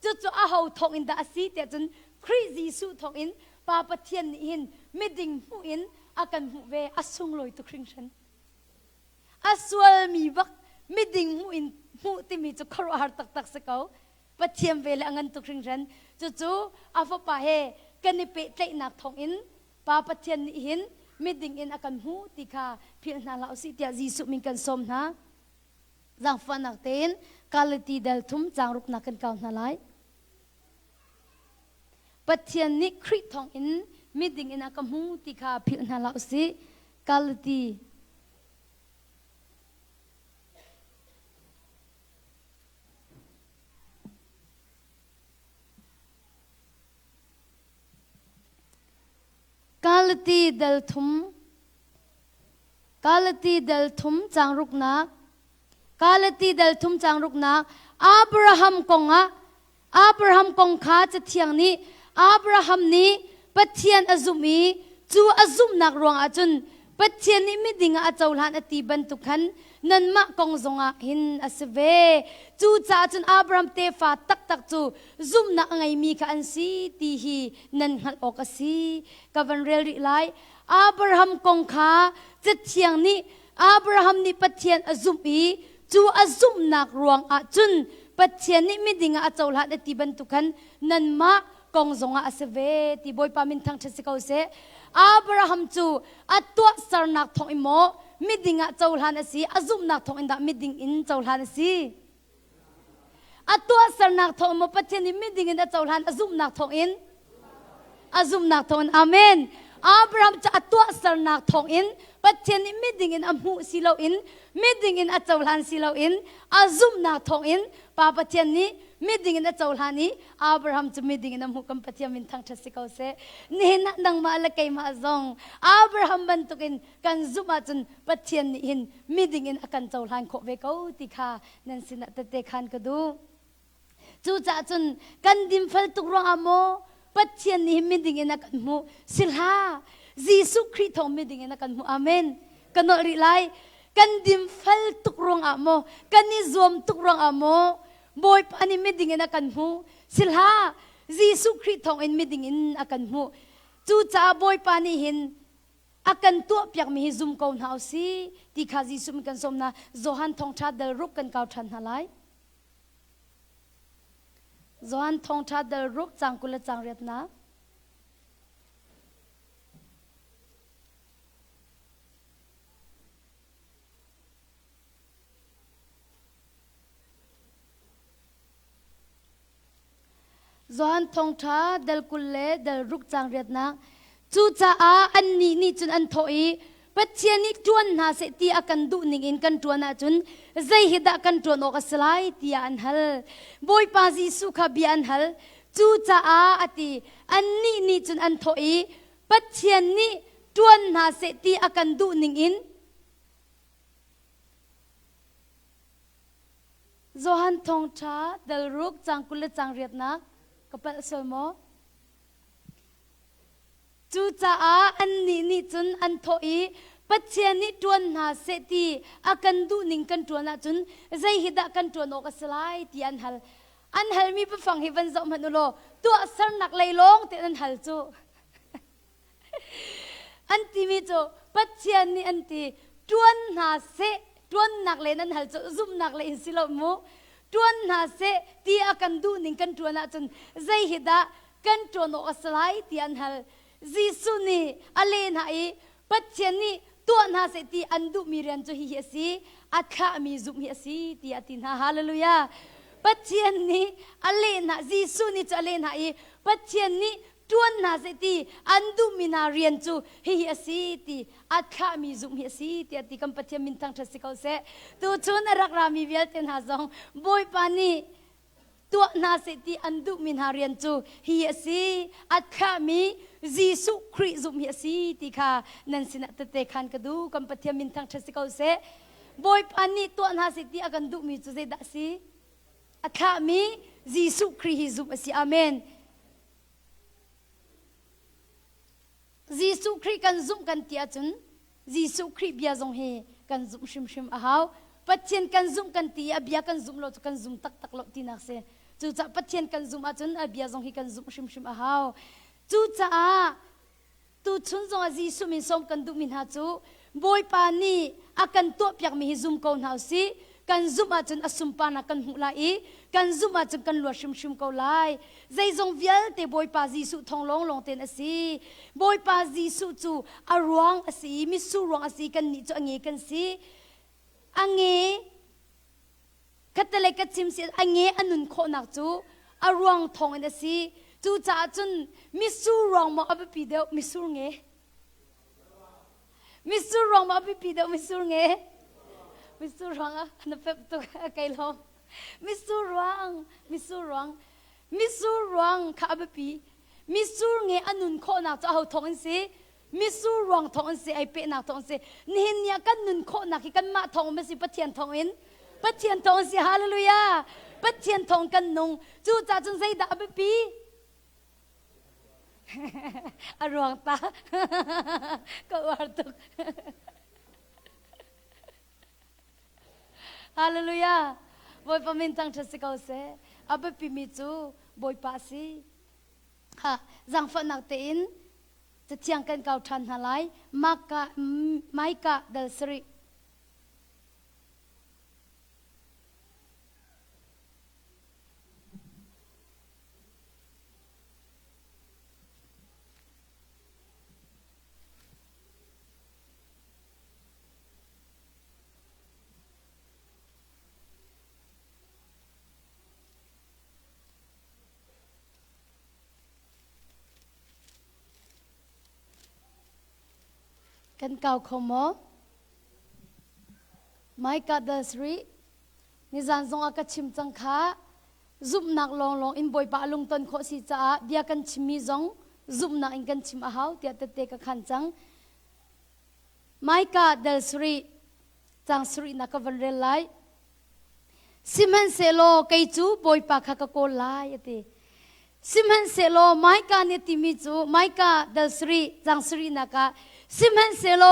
จุอาหูทองอินดาสีเตจนคริจีสุทองอินปาปัจเจียนอินมิดิงหูอินอากันหูเวอาสุงลอยตุคริงชันอาสวลมีบักมิดิงหูอินหูติมีจุครวาร์ตักสกาวปัจเจียนเวลอังันตุคริงชันจุอาฟปาเฮกันนิเปตเลยนักทองอินปาปัจเจียนอิน มิดิงอินอากันหูติค่ะเพียงนาลาสิเตียจีสุมิงกันสมนะจังฟันนักเต้นกาลตีเดลทุมจางรุกนักกันเก่านาไลปัจเจียนนิคริทองอินมิดิงอินอากันหูติค่ะเพียงนาลาสิกาลตีกาลตีเดลทุมจางรุกนักกาลตีเดลทุมจางรุกนักอับราฮัมกงข้าจะเที่ยงนี้อับราฮัมนี้ปัจเจียนอซุมีจูอซุมนักรวงอาจุนปัจเจียนนี้ไม่ดิ่งอาเจ้าหลานอติบันตุขันนันมะกงซงอาหินอสเวจูจ่าจุนอับราฮัมเตฟาตักจูซุมนักไงมีขันสีตีฮีนันหัดออกสีกับวันเรียลไลอับราฮัมกงข้าจะเที่ยงนี้อับราฮัมนี้ปัจเจียนอซุมีจูอซุมนักรวงอาจุนปัจเจียนนี้ไม่ดิ่งอาเจ้าหลานอติบันตุขันนันมะกงซงอาสเวตีบอยปามินทังเทสเกาเซอับราฮัมจูอัตตัวสารนักทองอิโมมิดิงะเจ้าหลานสีอาซุมนักทองอินดามิดิงอินเจ้าหลานสีอัตตัวสารนักทองอิโมปัจเจนิมิดิงอินเจ้าหลานอาซุมนักทองอินอาเมนอับราฮัมจะอัตตัวสารนักทองอินปัจเจนิมิดิงอินอัมหูสิโลอินมิดิงอินเจ้าหลานสิโลอินอาซุมนักทองอินปาปัจเจนิมิดิงอินเจ้าหลานีอับราฮัมจะมิดิงอินอัมหูกัมปัจเจมินทังทัศกาเสนี่นักดังมาละไกมาซองอับราฮัมบันตุกินกันซุมาจนปัจเจนิอินมิดิงอินอากันเจ้าหลานโคเวกาติคานันสินะเตเตขันกดูจูจ่าจนกันดิมฟัลตุกรองอโมปัจเจนิมิดิงอินอากันหูสิลฮาจีสุคริสต์มิดิงอินอากันหูอาเมนกันนอริไลกันดิมฟัลตุกรองอโมกันนิซวมตุกรองอโมบอยปานิมิดิงอินอากันหูสิลฮาจีสุคริสต์ทองอินมิดิงอินอากันหูจูจ่าบอยปานิหินอากันตัวเปียกมีฮิซุมกอนฮาวซีที่ข้าจีสุมกันสมนะโจฮันทองชาเดลรุกกันเก่าทันฮาไลโจฮันทองชาเดลรุกจังกุลจังเรียดนะโจฮันทองชาเดลกุลเลเดลรุกจังเรียดนะจูจ่าอันนี้นี่จุนอันโถอีปัจเจียนิจวนนาเสตีอากันดูนิงอินกันจวนอาจุนใจฮิดากันจวนออกสลายตีอันฮัลบอยปาจีสุขบีอันฮัลจูจ่าอติอันนี้นี่จุนอันโถอีปัจเจียนิจวนนาเสตีอากันดูนิงอินโจฮันทองชาเดลรุกจังกุลจังเรียดนักกับเปลเซลโมจูจ่าอันนี้นี่จุนอันโถอีปัจเจียนิจวนนาเสตีอากันดูนิงกันจวนอาจุนใจฮิดากันจวนออกสลายตีอันฮัลมีไปฟังฮิวันจอมฮันุโลตัวสรนักเลยลงตีอันฮัลจูอันที่มีจูปัจเจียนิอันที่จวนนาเสจวนนักเลยนั่นฮัลจูซุ่มนักเลยอินสิลมูจวนนาเสตีอากันดูนิงกันจวนอาจุนใจฮิดากันจวนออกสลายตีอันฮัลจีสุนีอเลนหายปัจเจนีตัวนาเสตีอันดุมีเรียนจุฮิเฮซีอัคามีซุมเฮซีตีอตินฮาเลลูยาปัจเจนีอเลนหาจีสุนีจะอเลนหายปัจเจนีตัวนาเสตีอันดุมีนาเรียนจุฮิเฮซีตีอัคามีซุมเฮซีตีอติกัมปัจเจมินทังทัศกาเสตัวชนรักรามีเวลเตนหาซองบอยปานีตัวนาเสตีอันดุมินาเรียนจูฮิเอซีอัคามีจีสุคริซุมฮิเอซีติคานันสินะเตเตขันกดูกัมปะเทียมินทังทัศกาเสบอยปานีตัวนาเสตีอากันดุมีจูเจดัซีอัคามีจีสุคริฮิซุมอซีอาเมนจีสุคริกันซุมกันเตียจุนจีสุคริเบียจงเฮกันซุมชิมชิมอาฮาวปัจเจียนกันซุมกันตีอเบียกันซุมโลจุกันซุมตักโลตีนักเสจูจ่าปัจเจียนกันซุมอาจุนอเบียจงฮิกันซุมชิมชิมอาฮาวจูจ่าตูชุนจงอาจีสุมินสมกันดูมินหาจูบอยปานีอากันตัวเปียกมีฮิซุมกอนหาวซี กันซุมาจนอสุมปานักันหุลายกันซุมาจนกันหลวดชุมเกาไลใจทรงเวียลเตบอยปาจีสุทองลงเตนอสีบอยปาจีสุจูอารวงอสีมิสูรวงอสีกันนิจอังเงกันสีอังเงคัตเลกัดชิมเสียอังเงอนุนโคนักจูอารวงทองอันสีจูจ่าจนมิสูรวงมาอับปีเดียวมิสูรเงมิสูรวงมาอับปีเดียวมิสูรเงมิสูรวงอ่ะนับเป็บตัวไกลลงมิสูรวงมิสูรวงมิสูรวงข้าอับปีมิสูรเงอนุนโคนักจูเอาทองอันสีมิสูรวงทองอันสีไอเป็ดนักทองอันสีนี่เนี่ยกันนุนโคนักกันมาทองมันสิปะเทียนทองอินปะเทียนทองสิฮาเลลูยาปะเทียนทองกันนงจูจ่าจนใจดาอับปีอารวงตาก็วาร์ตุกฮาเลลูยาบอยปามินตังทัศกาวเซอับปีมิจูบอยปาซีฮะจังฟันนักเตินจะเที่ยงกันเก่าทันหาไลไมกะเดลสรีกันเก่าขโมไม่กัดเดสรีนิจานทรงอากาชิมจังค้าซุบนักลงอินบอยปะลงต้นโคสิจ้าเดียกันชิมีจงซุบนักอินกันชิมอาหาวเดียเตเตกขันจังไม่กัดเดสรีจังสรีนักวันเรลัยซิมันเซโลไกจูบอยปะขากโกลายติซิมันเซโลไม่กัดเนติมิจูไม่กัดเดสรีจังสรีนักซิมันเซโล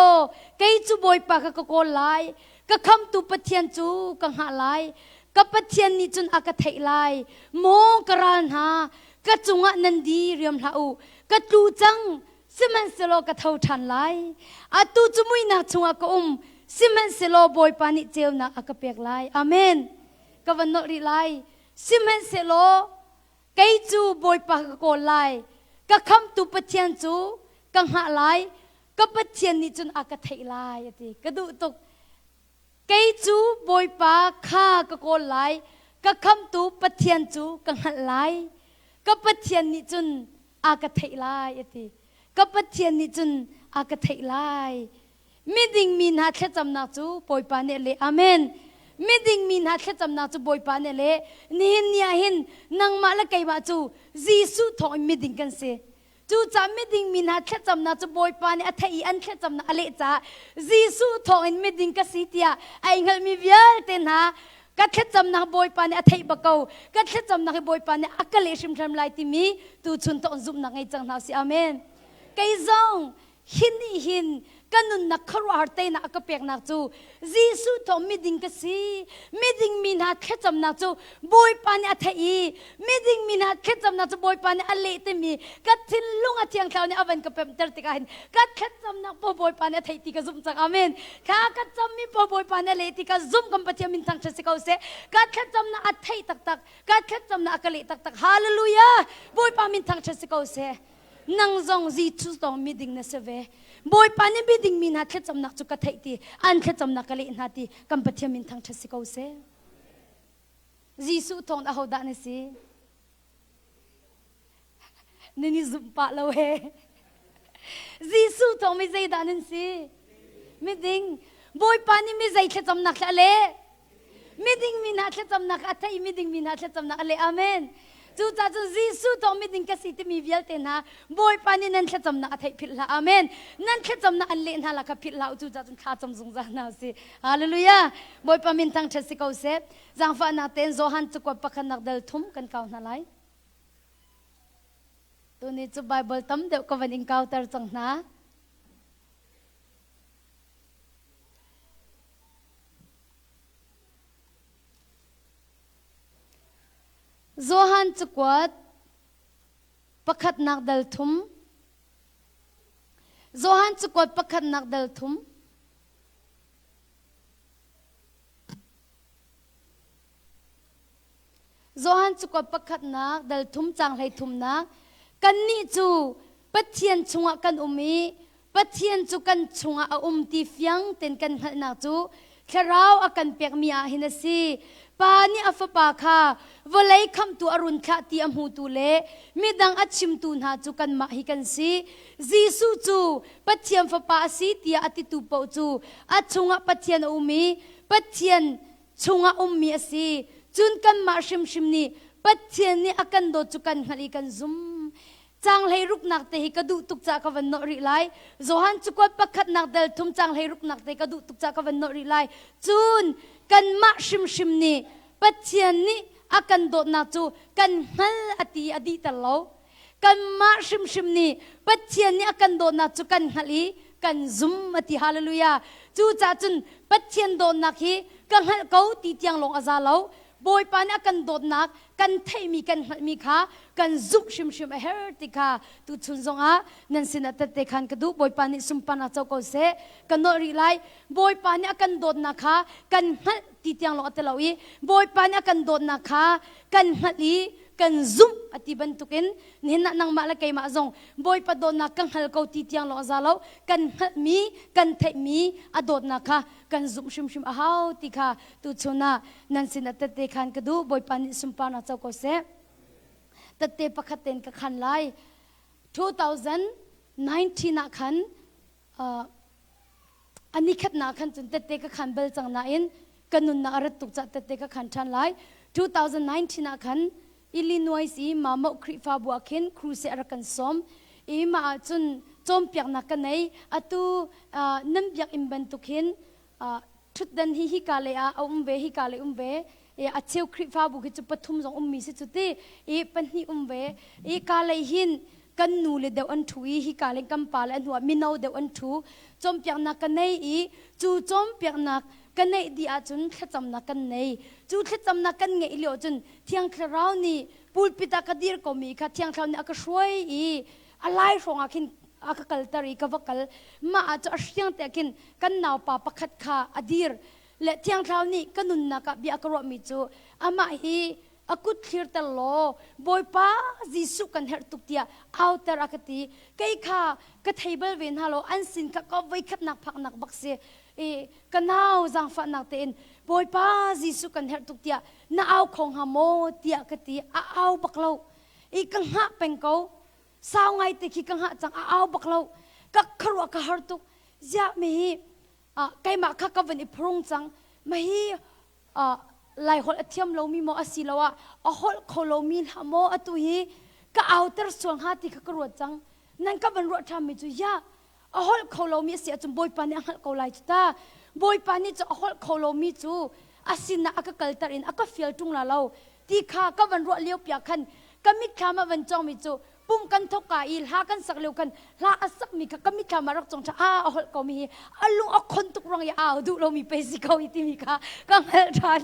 ไกจูบอยปากกะโกลายกะคำตุปะเทียนจูกังหาลายกะปะเทียนนี่จุนอากะเทลายโมกะรานหากะจุงะนันดีเรียมลาอูกะตูจังซิมันเซโลกะเท่าทันลายอะตูจุมุยนาจุงะกะซิมันเซโลบอยปานิเจวนาอากะเปียกลายอาเมนกะวันนอริลายซิมันเซโลไกจูบอยปากกะโกลายกะคำตุปะเทียนจูกังหาลายก็ปะเทียนนี่จนอากาศไทยลายติกระดูตกไกจูบอยปาข้ากะโกนลายก็คำตูปะเทียนจูกังหันลายก็ปะเทียนนี่จนอากาศไทยลายติก็ปะเทียนนี่จนอากาศไทยลายมิดิงมีนาแค่จำนาจูบอยปาเนเลอาเมนมิดิงมีนาแค่จำนาจูบอยปาเนเลนี่เนี่ยเห็นนางมาละไกมาจูจีสุทองมิดิงกันเซจูจำไม่ดิ่งมีนาแค่จำนาจะบอยปานเนี่ยถ้าอีอันแค่จำนาอะไรจ้าจีสุทองอินไม่ดิ่งก็สิเตียไอ้เงินมีเวียเต็นหาก็แค่จำนาบอยปานเนี่ยถ้าอีบักเอาก็แค่จำนาบอยปานเนี่ยอักเลชิมทำลายที่มีตูชุนต้องซุ่มนักไอ้จังนาสิอาเมนไก่ซองหินนี่หินกันนุนนักครวาร์เตนักกระเปียกนักจูจีสุทองไม่ดิ่งก็สิไม่ดิ่งมีนาแค่จำนาจูบอยปานเนี่ยถ้าอีไม่ดิ่งมีนาแค่จำนาจูบอยปานเนี่ยอะไรที่มีก็ทิ้งลุงอาเทียงเขาเนี่ยเอาเป็นกระเปียกเตอร์ติกาหินก็แค่จำนักบอยปานเนี่ยถ้าอีที่ก็ซุ่มจังอาเมนข้าก็จำมีบอยปานเนี่ยเลยที่ก็ซุ่มกันปะเทียมินทังเชสิเขาเสก็แค่จำนักอัฐิตักตักก็แค่จำนักกะเลตักตักฮาเลลูยาบอยปานมินทังเชสิเขาเสนังจงจีทุสตองมีดิ่งเนสเวบอยปานเนี่ยมีดิ่งมีนาแค่จำนักจุกกะเทตีอันแค่จำนักกะเลนาตีกัมปะเทียมินทังเชสิเขาเสจีสุทองอาหูดานสินี่ซุปปะเลวเฮจีสุทองไม่ใจดานันสิไม่ดิ่งบอยปานเนี่ยไม่ใจแค่จำนักกะเลไม่ดิ่งมีนาแค่จำนักอัฐิไม่ดิ่งมีนาแค่จำนักกะเลอาเมนจูจ่าจูจีสุทองไม่ดิ่งก็สิที่มีเวียลเตนะบอยปานนี่นั่นแค่จำนักอัฐิผิดละอาเมนนั่นแค่จำนักอันเลนฮาละก็ผิดละจูจ่าจูข้าจำสงสารนาสิฮาเลลูยาบอยปานมินทังเชสิเขาเสจังฟ้านาเตนโซฮันจุกว่าปะคันนักเดลทุมกันเก่านาไลตัวนี้จูไบเบิลตั้มเดี๋ยวก็วันอิงเก่าเตอร์จังนะโซฮันจุกวัดปักขัดนักเดลทุมโซฮันจุกวัดปักขัดนักเดลทุม Zohan chu ko pakhat nak dal thum chang hlei thum nak kan ni chu pathian chunga kan umi pathian chu kan chunga a ti fiang ten kan hal nak chu kharau akan pek mi a hinasi pani afapa kha volai kham tu arun kha ti amhu tu le midang achim tu na chu kan ma hi kan si jisu chu pathiam fa pa si tia ati tu po chu achunga pathian umi pathian chunga ummi asi chun kan ma shim shim ni pathian ni akan do chu kan khali kan zum chang lei ruk nak te hi kadu tuk cha ka van no ri lai zohan chu ko pakhat nak dal thum chang lei ruk nak te kadu tuk cha ka van no ri lai chun kan ma shim shim ni pathian ni akan do na chu kan hal ati adi talo kan ma shim shim ni pathian ni akan do na chu kan hali kan zum ati hallelujah chu cha chun pathian do na khi kan hal ko ti tiang long azalo boy pa na kan dot nak kan thei mi kan mi kha kan zuk shim shim a her ti kha tu chun zonga nan sin at te khan ka du boy pa ni sum pa na chaw ko se kan no ri lai boy pa ni kan dot na kha kan hal ti tiang lo atelawi boy pa ni kan dot na kha kan hali kan zum ati ban tukin nina nang mala kay ma zong boy pa do na kan hal ko ti tiang lo azalo kan mi kan thei mi adot na kha kan zum shim shim a hau ti kha tu chuna nan sin at te khan ka du boy pa ni sum pa na chaw ko se tate pakhaten ka khan lai 2019 na khan ani khat na khan chun tate ka khan bel chang na in kanun na arat tuk cha tate ka khan than lai 2019 na khan Illinois i mama ukri fa buakin cruise arakan som i ma chun chom piak na kanai atu nam biak imban tukin thut dan hi kale a umbe hi kale umbe e acheu khri fa bu ki chu pathum jong ummi si chuti e panhi umbe e kale hin kan nu le deu an thui hi kale kam pal an huwa minau deu an thu chom piak na kanai i chu chom piak na kanai di a chun thacham na kan nei chu thacham na kan nge ilio chun thiang thrau ni pulpita kadir ko mi kha thiang thrau ni aka shoi i alai ronga kin aka kaltari ka vakal ma a chu asyang te kin kan naw pa pakhat kha adir le thiang thrau ni kanun na ka bi aka ro mi chu ama hi akut khir ta lo boy pa jisu kan her tuk tia outer akati kai kha ka table ven halo ansin ka ko vai khat nak phak nak bakse e kanau jang fa nak ten boy pa jisu kan her tuk tia na au khong ha mo tia kati a au baklo e kang ha peng ko sao ngai te ki kang ha chang a au baklo ka kharo ka har tuk ja me kai ma kha ka van i prong chang ma hi lai hol athiam lo mi mo asilawa a hol kholo mi hamo atu hi ka outer suang ha ti ka ro chang nan ka ban ro tham mi chu ya a hol kholo mi sia chum boy pa ni hal ko lai ta boy pa ni chu a hol kholo mi chu asina aka kaltar in aka feel tung la lo ti kha ka ban ro leo pya khan kamit khama ban chong mi chu pum kan thoka il ha kan sak leu kan la asak mi ka kamit khama rak chong cha a hol ko mi alung a khon tuk rong ya a du lo mi pe si ko iti mi ka kang hel than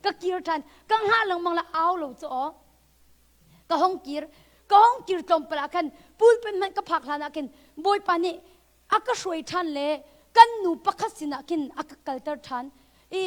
ka kir than kang ha lang mang la aw lo chu ka hong kir tom pra khan pul pen man ka phak lana kin boy pani aka shoi than le kan nu pakhasina kin aka kaltar than e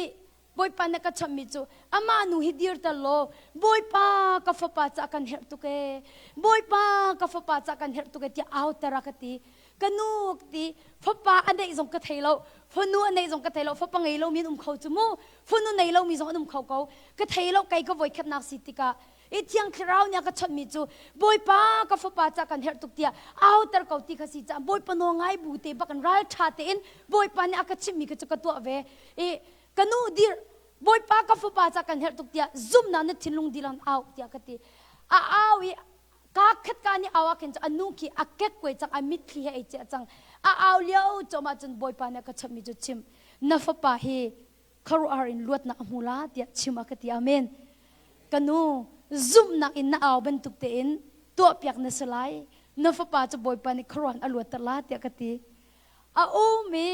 boy pa na ka chammi chu ama nu hidir ta lo boy pa ka fa pa cha kan her tu ke boy pa ka fa pa cha kan her tu ke ti aw tara ka ti kanuk ti fa pa anei jong ka thailo phonu anei jong ka thailo fa pa ngei lo min khau chu mu phonu nei lo mi jong khau ko ka thailo kai ka voi khat nak si ti ka e thiang khrau nya ka chammi chu boy pa ka fa pa cha kan her tu tia aw tar ko ti kha si cha boy pa no ngai bu te ba kan ral tha te in boy pa ni aka chimmi ka chu ka to ve e kanu dir boy pa ka fu pa cha kan her tuk tia zum na na thilung dilang aw tia ka ti a awi ka khat ka ni awa ken cha anu ki akek koi chang amit thli he che chang a aw leo choma chun boy pa na ka chami chu chim na fa pa he kharu ar in luat na amula tia chima ka ti amen kanu zum na in na aw ban tuk te in to pyak na salai na fa pa cha boy pa ni khron aluat ta la tia ka ti a o me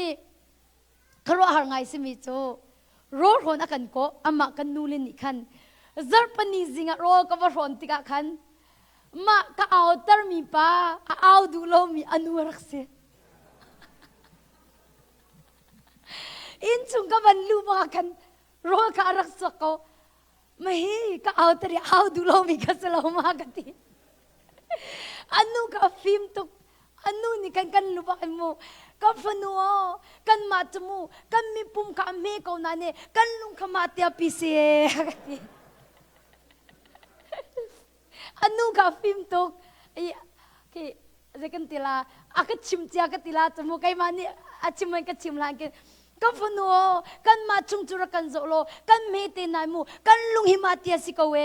kharu har ngai si mi chu roll hon akan ko ama kan nulin ni khan zarpani zinga ro ka wa ron tika khan ma ka outer mi pa a au du lo mi anu rakse in chung ka ban lu ba khan ro ka raksa ko ไม่ก็เอาแต่เอาดูโลมีก็สลาวมากติอันนู้นก็ฟิล์มตุกอันนู้นนี่กันรู้บ้างมั้ยก็ฟันวัวกันมาจมูกกันมีปุ่มกันมีกนั่นเนี่ยกันลุงขมาเตียปิเสียอันนู้นก็ฟิล์มตุกไอ้ที่จะกันติลาอาก็ชิมเจียกันติลาจมูกไอ้มันนี่อาชิมมันก็ชิมหลังกันก็ฟันวัวกันมาจุงจุระกันโจโลกันเมเตนายมูกันลุงหิมาเตียสิกเว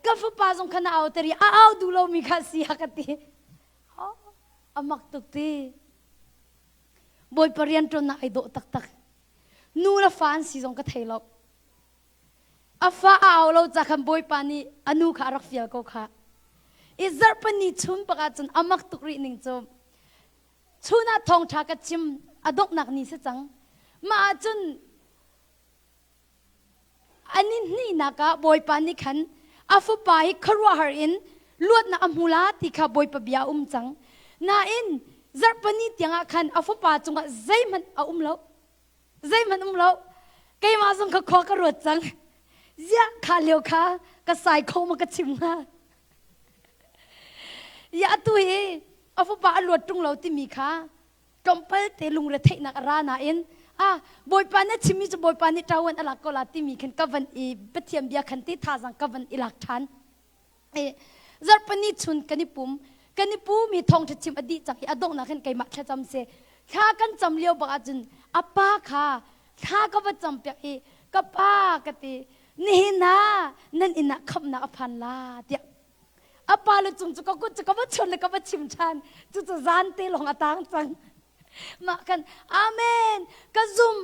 ก็ฟังป้าจงขนาเอาแต่รีเอาดูโลมีกันเสียกันติอามักตุกตีบอยปริยันตรนายโดตักนูละฟานซีจงกระเทยลบอาฟ้าเอาเราจากคำบอยปานีอนุขารักเฟียก็ค่ะอิจาร์ปนีชุมปะกาจนอามักตุกรีนิงจมชุน่าทองชากจิมอดกนักนี้สิจังมาจนอันนี้นี่นักบอยปานีขันอาฟุปายครัวหารินลวดนักมูลาติขาบอยปะเบียจังนาอินจาร์ปนีที่งาขันอาฟุปาจงกใจมันเล่าใจมันเล่าใครมาจงก็ขอกระโดดจังเจ้าขาเลี้ยวขาก็ใส่โคมก็ชิมนะยาตัวเออาฟุปาลวดตรงเราที่มีขาจมเปิลเตลุงเรเทนักรานาอินบอยปานี่ชิมิจะบอยปานี่ตาวันอลักก็ลาที่มีขันกับวันอีเปทียมเบียขันที่ท่าสังกับวันอีหลักฐานจาร์ปนีชุนกันนิปุ่มกันนิปูมีทองชิมอดีจากอดงนักขันไก่มักแค่จำเสข้ากันจำเลี้ยวบักจุนอาป้าข้าก็ว่าจำเปียกกับป้ากตินี่นะนั่นอินะคำนักพันลาเดียอาป้าเลยจุงจุกกุจะก็ว่าชนเลยก็ว่าชิมชันจุจะจานเตลงอาตังจังมากันอาเมนกะซุม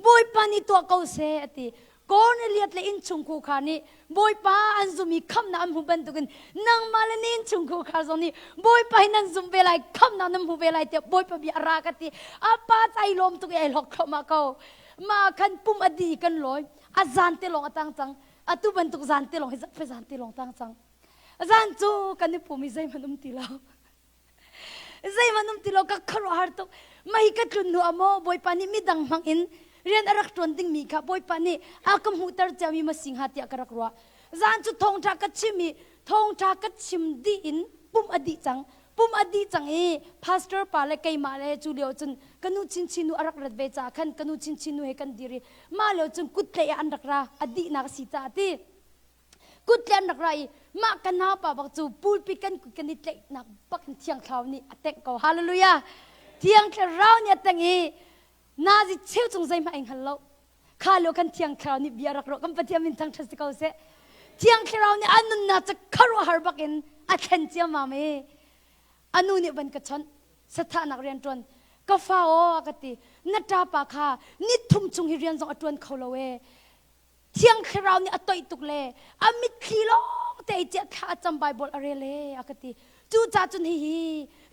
บอยปานี่ตัวเขาเสติก่อนเลียดเลยอินชุงคูขานี่บอยปาอันซุมีคำนำหูบันตุกันนั่งมาเลยนี่อินชุงคูขาซนี่บอยปานั่งซุมเวลัยคำนำหูเวลัยเตียบอยปาบีอารากติอาป้าใจลมตุกไอหลอกเขามาเขามาคันปุ่มอดีกันลอยอาจารย์เตลงอาตังจังอาตุบันตุกจานเตลงให้สักจานเตลงตังจังอาจารย์จูกันนี่ปุ่มมีใจมันนุ่มตีเราใจมันนุ่มตีเราก็ครวาร์ตุไม่กัดลุนหัวโมบอยปานี่มีดังมังอินเรียนอรักตรวนติ้งมีค่ะบอยปานี่อากำหูตรจะมีมาสิงหาติอากรักรัวจานจุทองจากกัดชิมีทองจากกัดชิมดีอินปุ่มอดีจังปุ่มอดีจังพาสเตอร์ปาเลไกมาเลจูเลียวจนกันูชินนูอรักรัดเวจ่าขันกันูชินนูเฮกันดีรีมาเลวจนกุดเลยอันรักราอดีนักสิตาตีกุดเลยอันรักรามากันนาป่าบักจูปูลปิกันกุกันนิดเล็กนักบักเทียงคราวนี้เต็งเขาฮาเลลูยาเทียงคราวนี้เต็งน่าจะเชี่ยวจงใจมาเองฮัลโหลข้าเลี้ยวกันเทียงคราวนี้เบียร์รักรกันปะเทียมินทั้งทัศน์เขาเสเทียงคราวนี้อันนั้นน่าจะคารวะฮาร์บักินอันเจียมาเมอันนู้นนี่เป็นกระชอนสถานักเรียนจวนก็ฟ้าโอ้กตินัดตาปากค่ะนิทุ่มจงเรียนจงอดวนเขาเลวเที่ยงคราวนี้อตอยตุกเล่อามิดขี้ล้อแต่เจ้าข้าจำไบเบิลอะไรเล่กติจูจ่าจนฮี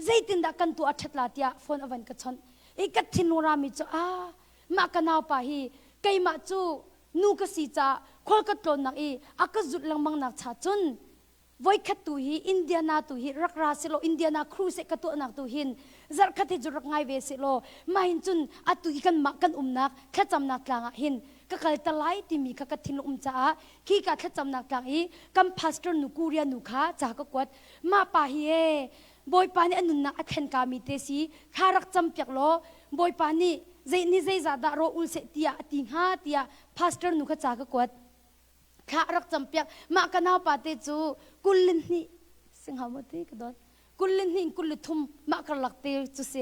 ใจตินดักกันตัวอัดลาติยาฟอนอวันกระชอนอีกัดทินูรามิจูมากันเอาไปฮีไกมาจูนูกสีจ่าคนกระโดดนักอากจุดลังมังนักชาจุนไว้ขัดตุฮีอินเดียนาตุฮีรักราสิโลอินเดียนาครูเสกตัวนักตุหินจักขัดจุรักไงเวสิโลมาหินจุนอัตุฮีกันมักกันนักแค่จำนักกลางหินก็กลายตะไลที่มีขัดทินจ้าขี้กัดแค่จำนักกลางกัมพาสเตอร์นุกูเรียนุขาจากก็กวดมาปาฮีบอยปานี่อันนุนนักอัดเห็นกามีเตสีข้ารักจำเปียกโลบอยปานี่ใจนี่ใจจะด่าโรอุลเสตียติงฮาตียพาสเตอร์นุขาจากก็กวดข้ารักจำเปียกมากันเอาปาเตจูกุลนี่สิงหาโมตีกระโดดกุลนี่กุลทุ่มมากันหลักเตจูเซ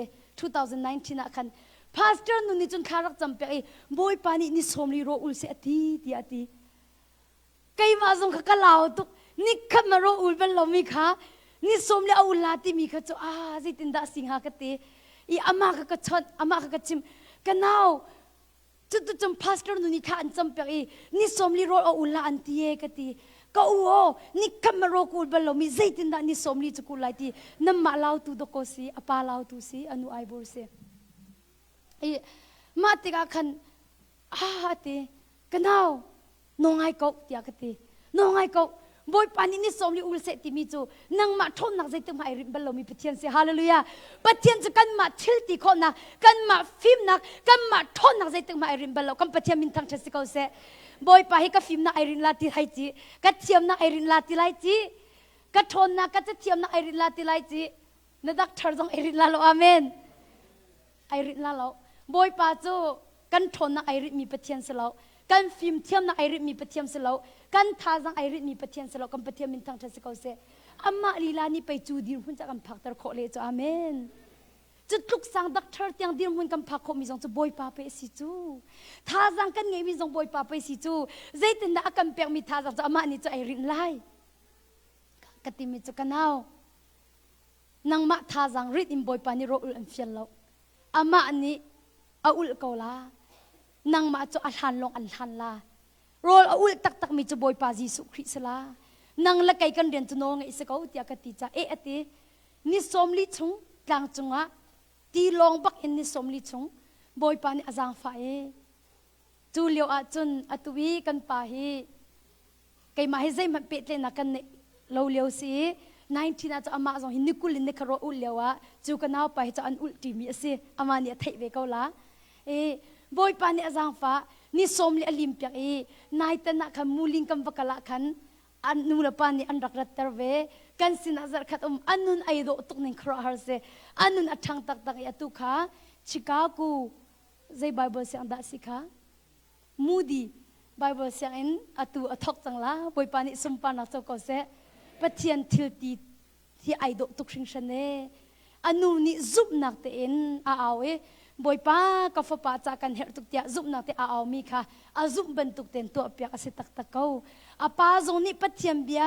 2019นักขันพาสเตอร์นุนี่จนข้ารักจำเปียกบอยปานี่นิสมลีโรอุลเสตีตีอตีใครมาส่งข้ากันเหล่าตุกนี่ขับมาโรอุลเป็นลมีข้านี่สมลีเอาอุลลาติมีข้าจูสิตินดาสิงหากตีอามาข้ากระชอนอามาข้ากระชิมกันเอาจุดจำพาสเตอร์นุนี่ข้าอันจำเปียกนี่สมลีโรเอาอุลลาอันตีกตีก็โอ้นี่ขับมาโรกุลเป็นลมีใจตินดานี่สมลีจุกุลไลตีน้ำมาเล่าตุดโกสีอาปาเล่าตุสีอนุไอบูเซมาติกาขันตีกันเอาน้องไอโกตีกตีน้องไอโก บอยปานี่สมลิอุลเสติมีจูนังมาทนนักใจตึงมาไอรินบัลลมีปะเทียนเสียฮาเลลูยาปะเทียนจะกันมาทิลตีคนนักกันมาฟิล์มนักกันมาทนนักใจตึงมาไอรินบัลลกันปะเทียนมินทังเชสิกเอาเสบอยปาให้กับฟิล์มนักไอรินลาติไลจีกับเทียมนักไอรินลาติไลจีกับทนนักกับจะเทียมนักไอรินลาติไลจีนักเธอต้องไอรินลาโลอาเมนไอรินลาโลบอยปาจูกันทนนักไอรินมีปะเทียนเสลากันฟิล์มเทียมนักไอรินมีปะเทียมเสลากันทาซังไอรินมีปะเทียนเสลากันปะเทียมมินทังเชสิกเอาเสอามาลีลานี่ไปจูดีหุ่นจากกันพักตะโคเลจูอาเมนจุดทุกสังดักเธอเตียงดีหุ่นกันพักโคมีสองจะบอยปาไปสิจูทาซังกันไงมีสองบอยปาไปสิจูใจตินดากันเปียกมีทาซังจะอามานี่จะไอรินไลกติมิจูกันเอานางมาทาซังริดอิมบอยปานี่โรอุลอันเฟียนเราอามานี่อาอุลเกาลานางมาจะอัลฮันลงอัลฮันลาโรลอาอุลตักมีจะบอยปาจิสุคริสลานางละไกกันเรียนจะโนงอิสกาวติอากติจ่าอตินิสมลิชงกลางจงะตีลองบักอินนิสมลิชงบอยปานี่อาจางฝ่ายจูเลียวอาจุนอตุวีกันปาฮีไกมาให้ใจมันเป็ดเลยนักกันเราเลียวสิ19อาจจะอามาจงหินิกุลินเนคารอุลเลียวะจูกันเอาไปจะอันอุลติมีสิอามาเนี่ยไทยเวกเอาละบอยปานี่อาจางฝ่านิสมลิอลิมเปียกนายตนะคันมูลิงกันบักละคันอันนูละปานี่อันรักรัตเตอร์เวกันสินาซาร์ขัดอันนุนไอโดตุกนิคราฮาร์เซอันนุนอัชังตักยาตุขาชิคากูใจไบเบิลเสียงดัสิขามูดีไบเบิลเสียงอินอัตุอัทอกจังละบอยปานี่สุมปานักเจ้าก็เซปะเทียนทิลตีที่ไอโดตุกชิงชันเนอันนูนี่ซุบนักเตอินอาเวบอยป้ากับฟ้าป้าจากกันเฮตุกเตียซุบนักเตอามีค่ะอาซุบบรรทุกเต็นตัวเปียกสิตักเขาอาป้าจงนี่ปะเทียนเบีย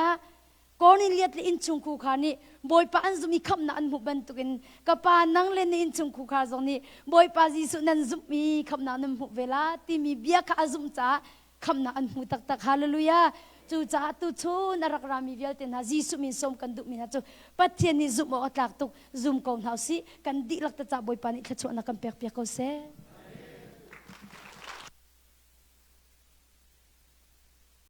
ก่อนนี้เลียดอินชุงคูขานี่บอยป้าอันซุมีคำนั้นอันหุบรรทุกินกับป้านั่งเล่นอินชุงคูขาจงนี่บอยป้าจิสุนันซุมีคำนั้นอันหุบเวลาที่มีเบียกอาซุมจ้าคำนั้นอันหุตักฮาเลลูยาจูจ้าตุชูนรักรามีเวลเตนะจิสุมินสมกันดุมินะจูปะเทียนนี่ซุมออกตักตุกซุมกองเฮาสิกันดิลักตะจ้าบอยป้านี่ขจรนักกันเปียกเขาเส